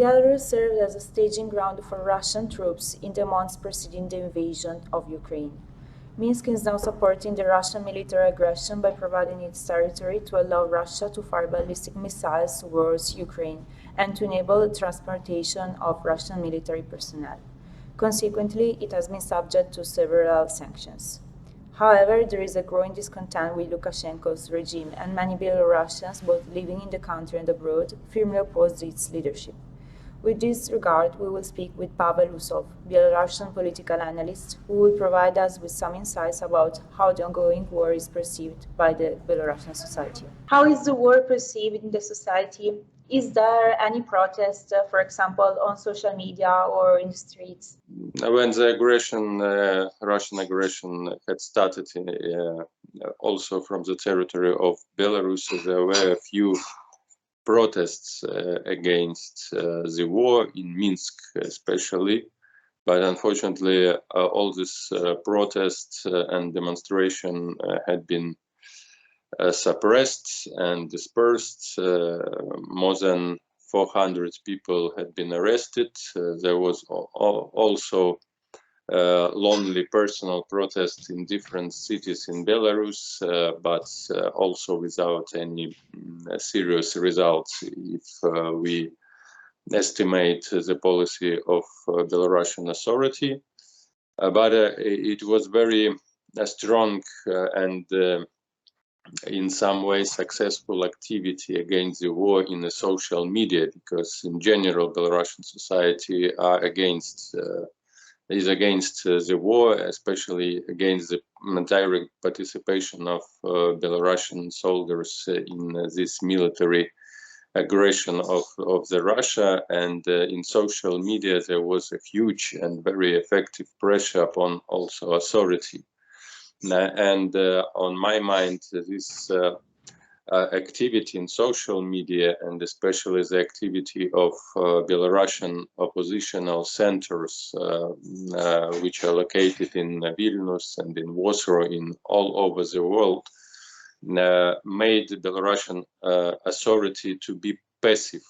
Belarus served as a staging ground for Russian troops in the months preceding the invasion of Ukraine. Minsk is now supporting the Russian military aggression by providing its territory to allow Russia to fire ballistic missiles towards Ukraine and to enable the transportation of Russian military personnel. Consequently, it has been subject to several sanctions. However, there is a growing discontent with Lukashenko's regime, and many Belarusians, both living in the country and abroad, firmly oppose its leadership. With this regard, we will speak with Pavel Usov, Belarusian political analyst, who will provide us with some insights about how the ongoing war is perceived by the Belarusian society. How is the war perceived in the society? Is there any protest, for example, on social media or in the streets? When the aggression, Russian aggression had started also from the territory of Belarus, there were a few protests against the war in Minsk especially, but unfortunately all these protests and demonstration had been suppressed and dispersed. More than 400 people had been arrested. There was also lonely personal protests in different cities in Belarus, but also without any serious results if we estimate the policy of Belarusian authority. But it was very strong and in some ways successful activity against the war in the social media, because in general Belarusian society is against the war, especially against the direct participation of Belarusian soldiers in this military aggression of the Russia. And in social media there was a huge and very effective pressure upon also authority. And on my mind, this activity in social media, and especially the activity of Belarusian oppositional centers, which are located in Vilnius and in Warsaw, in all over the world, made the Belarusian authority to be passive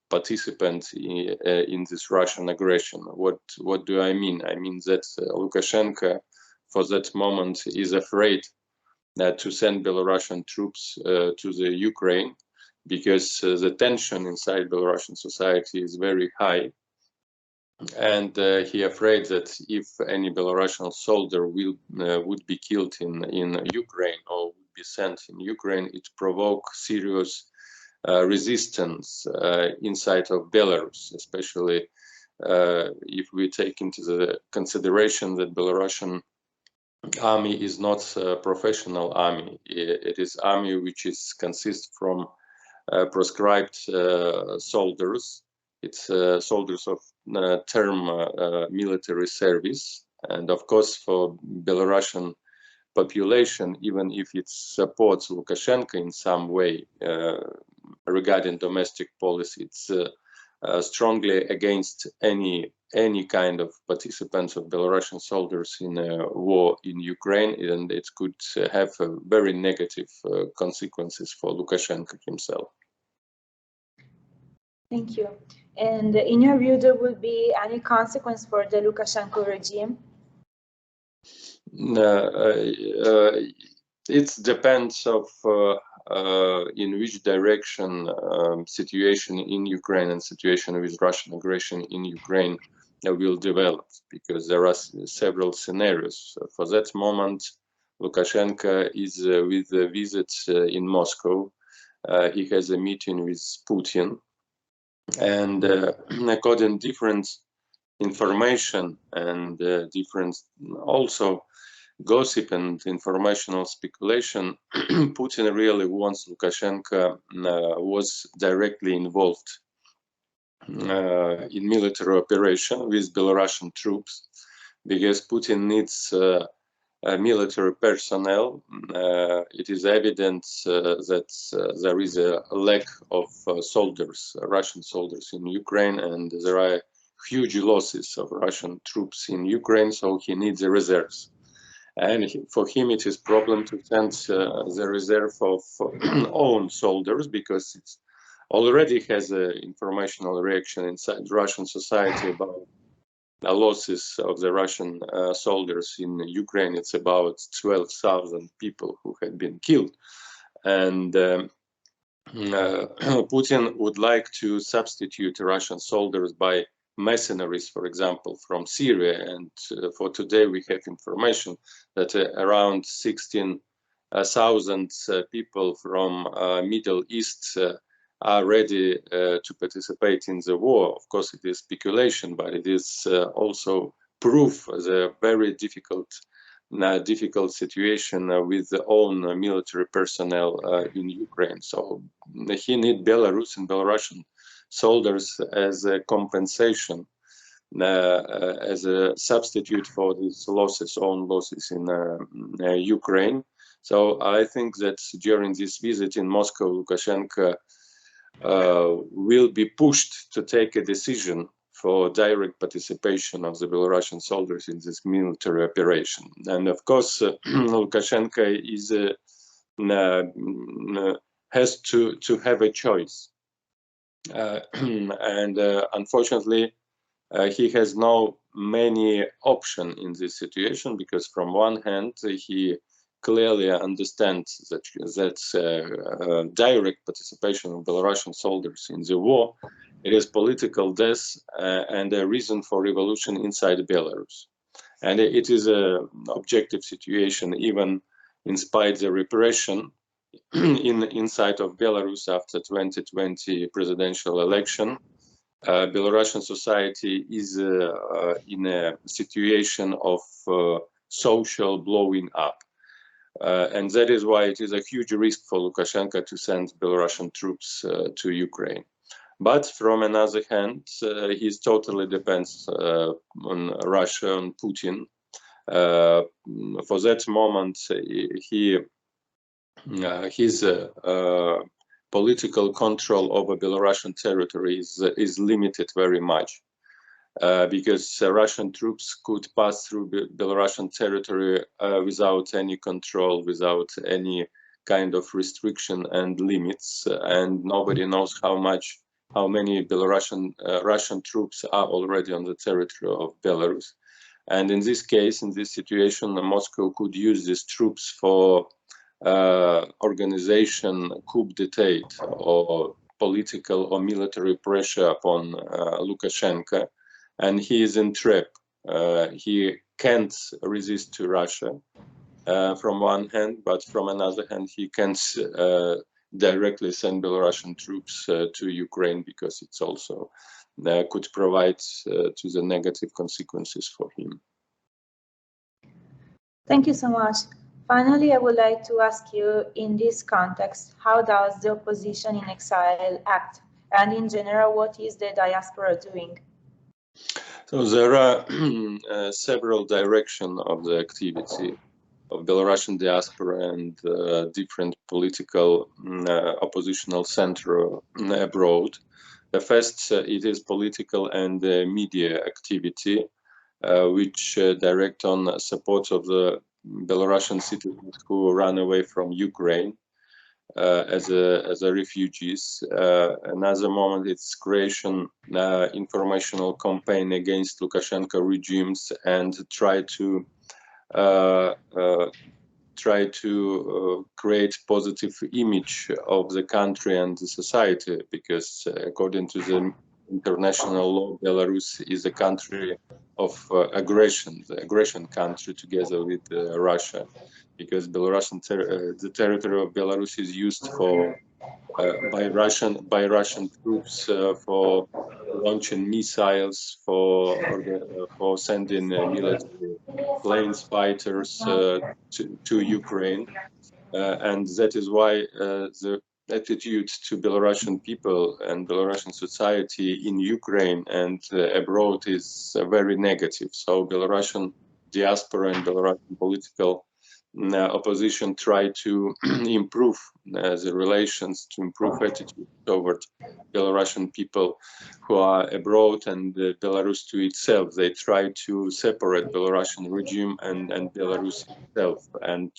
participant in this Russian aggression. What do I mean? I mean that Lukashenko, for that moment, is afraid to send Belarusian troops to the Ukraine, because the tension inside Belarusian society is very high, and he afraid that if any Belarusian soldier would be killed in Ukraine or would be sent in Ukraine, it provokes serious resistance inside of Belarus, especially if we take into the consideration that Belarusian army is not a professional army. It is army which consists from proscribed soldiers. It's soldiers of term military service, and of course for Belarusian population, even if it supports Lukashenko in some way regarding domestic policy, it's strongly against any kind of participants of Belarusian soldiers in a war in Ukraine, and it could have very negative consequences for Lukashenko himself. Thank you. And in your view, there will be any consequence for the Lukashenko regime? It depends of in which direction situation in Ukraine and situation with Russian aggression in Ukraine will develop, because there are several scenarios. For that moment, Lukashenko is with a visit in Moscow. He has a meeting with Putin, and according to different information and different also gossip and informational speculation, Putin really wants Lukashenko was directly involved in military operation with Belarusian troops, because Putin needs military personnel. It is evident that there is a lack of soldiers, Russian soldiers in Ukraine, and there are huge losses of Russian troops in Ukraine, so he needs the reserves. And for him, it is problem to send the reserve of own soldiers, because it's already has an informational reaction inside Russian society about the losses of the Russian soldiers in Ukraine. It's about 12,000 people who had been killed. And Putin would like to substitute Russian soldiers by mercenaries, for example, from Syria. And for today, we have information that around 16,000 people from Middle East are ready to participate in the war. Of course, it is speculation, but it is also proof of the very difficult situation with the own military personnel in Ukraine. So he needs Belarus and Belarusian soldiers as a compensation, as a substitute for these losses, own losses in Ukraine. So I think that during this visit in Moscow, Lukashenko will be pushed to take a decision for direct participation of the Belarusian soldiers in this military operation. And of course, Lukashenko is has to have a choice. And unfortunately, he has no many option in this situation, because from one hand, he clearly understands that direct participation of Belarusian soldiers in the war, it is political death and a reason for revolution inside Belarus. And it is an objective situation, even in spite of the repression inside of Belarus after 2020 presidential election. Belarusian society is in a situation of social blowing up. And that is why it is a huge risk for Lukashenko to send Belarusian troops to Ukraine. But from another hand, he totally depends on Russia, on Putin. For that moment, his political control over Belarusian territory is limited very much. Because Russian troops could pass through Belarusian territory without any control, without any kind of restriction and limits, and nobody knows how many Russian troops are already on the territory of Belarus. And in this case, in this situation, Moscow could use these troops for organization coup d'etat or political or military pressure upon Lukashenko. And he is in trap. He can't resist to Russia from one hand, but from another hand, he can't directly send Belarusian troops to Ukraine, because it's also could provide to the negative consequences for him. Thank you so much. Finally, I would like to ask you, in this context, how does the opposition in exile act? And in general, what is the diaspora doing? So there are several directions of the activity of Belarusian diaspora and different political oppositional center abroad. The first, it is political and media activity, which direct on support of the Belarusian citizens who ran away from Ukraine as refugees. Another moment, it's creation informational campaign against Lukashenko regimes and try to create positive image of the country and the society, because according to the international law, Belarus is a country of aggression, the aggression country together with Russia, because the territory of Belarus is used for by Russian troops for launching missiles, for sending military planes, fighters to Ukraine, and that is why the attitude to Belarusian people and Belarusian society in Ukraine and abroad is very negative. So Belarusian diaspora and Belarusian political opposition try to improve the relations, to improve attitude toward Belarusian people who are abroad and Belarus to itself. They try to separate Belarusian regime and Belarus itself, and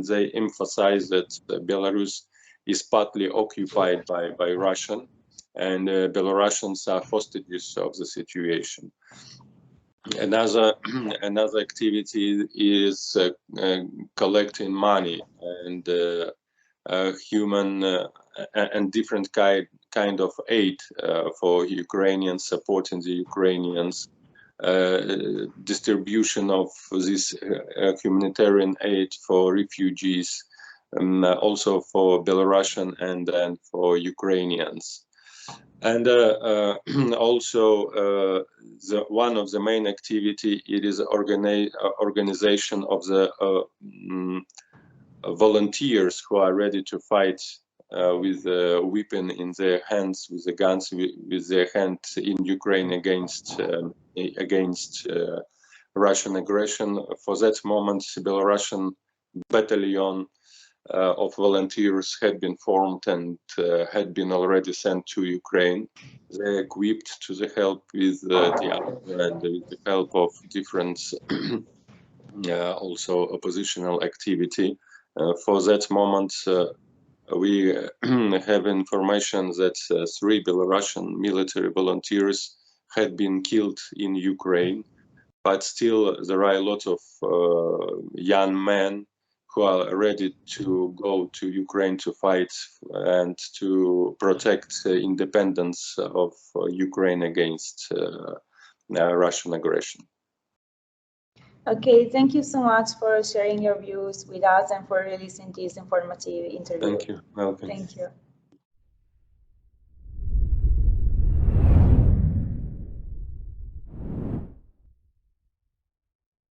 they emphasize that Belarus is partly occupied by Russian, and Belarusians are hostages of the situation. Another activity is collecting money and human and different kind of aid for Ukrainians, supporting the Ukrainians, distribution of this humanitarian aid for refugees, also for Belarusian and for Ukrainians. And also one of the main activity, it is organization of the volunteers who are ready to fight with a weapon in their hands, with the guns with their hands in Ukraine against Russian aggression. For that moment, Belarusian battalion of volunteers had been formed and had been already sent to Ukraine. They equipped to the help with the armor and with the help of different also oppositional activity. For that moment, we have information that 3 Belarusian military volunteers had been killed in Ukraine, but still there are a lot of young men who are ready to go to Ukraine to fight and to protect the independence of Ukraine against Russian aggression. Okay, thank you so much for sharing your views with us and for releasing this informative interview. Thank you. Welcome. Thank you.